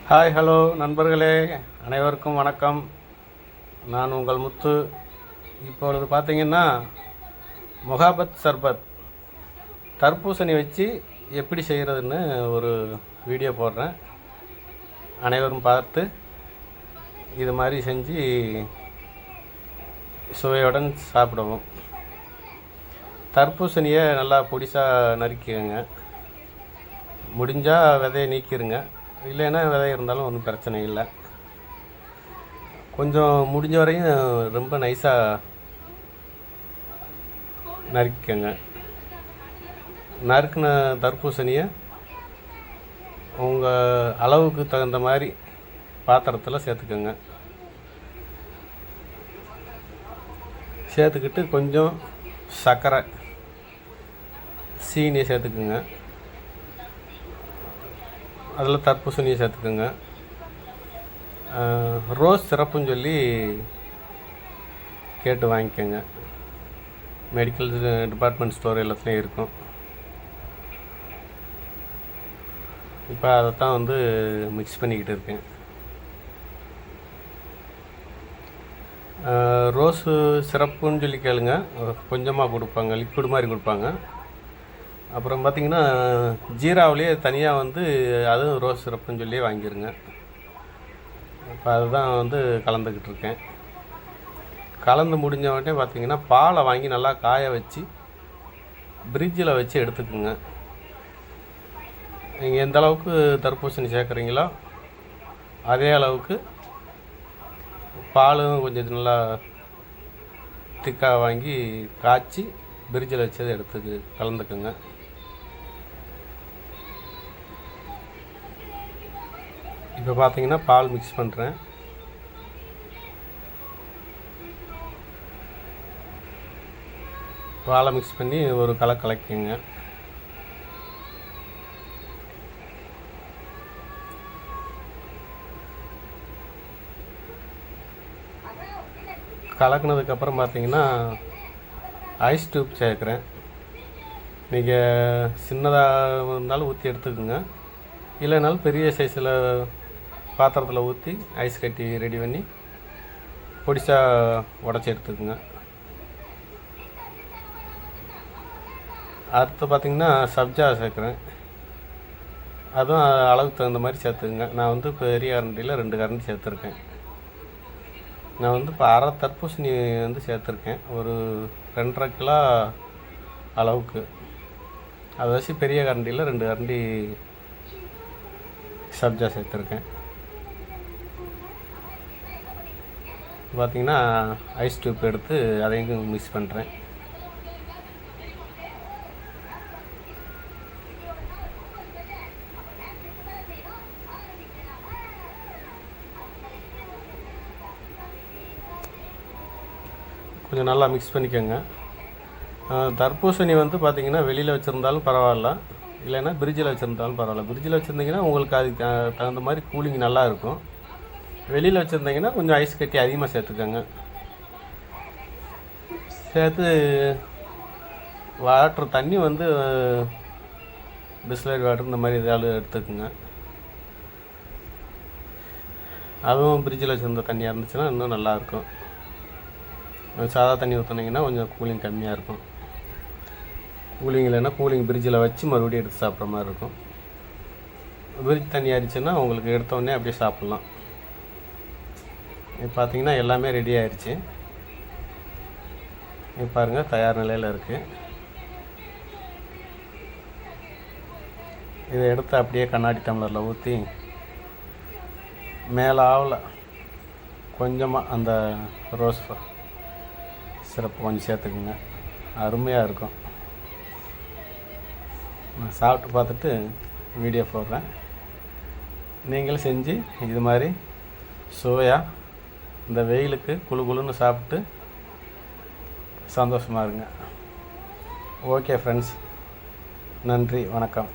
Hi hello நண்பர்களே, அனைவருக்கும் வணக்கம். நான் உங்கள் முத்து. இப்பொழுது பார்த்தீங்கன்னா முகாபத் சர்பத் தர்பூசணி வச்சு எப்படி செய்கிறதுன்னு ஒரு வீடியோ போடுறேன். அனைவரும் பார்த்து இது மாதிரி செஞ்சு சுவையுடன் சாப்பிடுவோம். தர்பூசணியை நல்லா பொடிசாக நறுக்கிடுங்க. முடிஞ்சால் விதையை நீக்கிடுங்க, இல்லைன்னா விதை இருந்தாலும் ஒன்றும் பிரச்சனை இல்லை. கொஞ்சம் முடிஞ்ச வரையும் ரொம்ப நைஸாக நறுக்கிக்கங்க. நறுக்கின தர்பூசணியை உங்கள் அளவுக்கு தகுந்த மாதிரி பாத்திரத்தில் சேர்த்துக்கோங்க. சேர்த்துக்கிட்டு கொஞ்சம் சர்க்கரை, சீனியை சேர்த்துக்குங்க. அதில் தர்பூசணியை சேர்த்துக்குங்க. ரோஸ் சிரப்புன்னு சொல்லி கேட்டு வாங்கிக்கோங்க. மெடிக்கல் டிபார்ட்மெண்ட் ஸ்டோர் எல்லாத்துலேயும் இருக்கும். இப்போ அதைத்தான் மிக்ஸ் பண்ணிக்கிட்டு இருக்கேன். ரோஸு சிரப்புன்னு சொல்லி கேளுங்க, கொஞ்சமாக கொடுப்பாங்க, லிக்விட் மாதிரி கொடுப்பாங்க. அப்புறம் பார்த்திங்கன்னா ஜீராவிலேயே தனியாக அதுவும் ரோஸ் சிரப்புன்னு சொல்லி வாங்கிடுங்க. இப்போ அதுதான் கலந்துக்கிட்டு இருக்கேன். கலந்து முடிஞ்ச உடனே பார்த்திங்கன்னா பாலை வாங்கி நல்லா காய வச்சு ஃப்ரிட்ஜில் வச்சு எடுத்துக்குங்க. நீங்கள் எந்த அளவுக்கு தர்பூசணி சேர்க்குறீங்களோ அதே அளவுக்கு பாலும் கொஞ்சம் நல்லா திக்காக வாங்கி காய்ச்சி ஃப்ரிட்ஜில் வச்சதை எடுத்து கலந்துக்குங்க. இப்போ பார்த்தீங்கன்னா பால் மிக்ஸ் பண்ணுறேன். பாலை மிக்ஸ் பண்ணி ஒரு கலக்குங்க. கலக்குனதுக்கப்புறம் பார்த்தீங்கன்னா ஐஸ் டியூப் சேர்க்குறேன். நீங்கள் சின்னதாக இருந்தாலும் ஊற்றி எடுத்துக்கோங்க, இல்லைனாலும் பெரிய சைஸில் பாத்திரத்தில் ஊற்றி ஐஸ் கட்டி ரெடி பண்ணி பொடிசாக உடச்சி எடுத்துக்கோங்க. அடுத்து பார்த்திங்கன்னா சப்ஜா சேர்க்குறேன். அதுவும் அளவுக்கு தகுந்த மாதிரி சேர்த்துக்குங்க. நான் பெரிய கரண்டியில் 2 கரண்டி சேர்த்துருக்கேன். நான் இப்போ அரை தர்பூசணி சேர்த்துருக்கேன், ஒரு 2.5 கிலோ அளவுக்கு. அதை வச்சு பெரிய கரண்டியில் 2 கரண்டி சப்ஜா சேர்த்துருக்கேன். பார்த்திங்கன்னா ஐஸ் டியூப் எடுத்து அதையும் மிக்ஸ் பண்ணுறேன். கொஞ்சம் நல்லா மிக்ஸ் பண்ணிக்கோங்க. தர்பூசணி பார்த்திங்கன்னா வெளியில் வச்சுருந்தாலும் பரவாயில்ல, இல்லைன்னா ஃப்ரிட்ஜில் வச்சுருந்தாலும் பரவாயில்ல. ஃப்ரிட்ஜில் வச்சுருந்தீங்கன்னா உங்களுக்கு அதுக்கு தகுந்த மாதிரி கூலிங் நல்லா இருக்கும். வெளியில் வச்சுருந்தீங்கன்னா கொஞ்சம் ஐஸ் கட்டி அதிகமாக சேர்த்துக்கோங்க. சேர்த்து வாட்டர் தண்ணி பிஸ்லரி வாட்டர் இந்த மாதிரி இதால் எடுத்துக்கோங்க. அதுவும் ஃப்ரிட்ஜில் வச்சுருந்த தண்ணியாக இருந்துச்சுன்னா இன்னும் நல்லாயிருக்கும். சாதா தண்ணி ஊற்றுனீங்கன்னா கொஞ்சம் கூலிங் கம்மியாக இருக்கும். கூலிங் இல்லைன்னா கூலிங் ஃப்ரிட்ஜில் வச்சு மறுபடியும் எடுத்து சாப்பிட்ற மாதிரி இருக்கும். ஃப்ரிட்ஜ் தண்ணி ஆயிடுச்சுன்னா உங்களுக்கு எடுத்தோடனே அப்படியே சாப்பிட்லாம். இப்போ பார்த்தீங்கன்னா எல்லாமே ரெடி ஆயிடுச்சு. இப்போ பாருங்கள், தயார் நிலையில் இருக்குது. இதை எடுத்து அப்படியே கண்ணாடி டம்ளரில் ஊற்றி மேலாவில் கொஞ்சமாக அந்த ரோஸ் சிரப்பு கொஞ்சம் சேர்த்துக்குங்க. அருமையாக இருக்கும். நான் சாப்பிட்டு பார்த்துட்டு வீடியோ போடுறேன். நீங்களும் செஞ்சு இது மாதிரி சுவையாக இந்த வெயிலுக்கு குளுன்னு சாப்பிட்டு சந்தோஷமாக இருங்க. ஓகே ஃப்ரெண்ட்ஸ், நன்றி, வணக்கம்.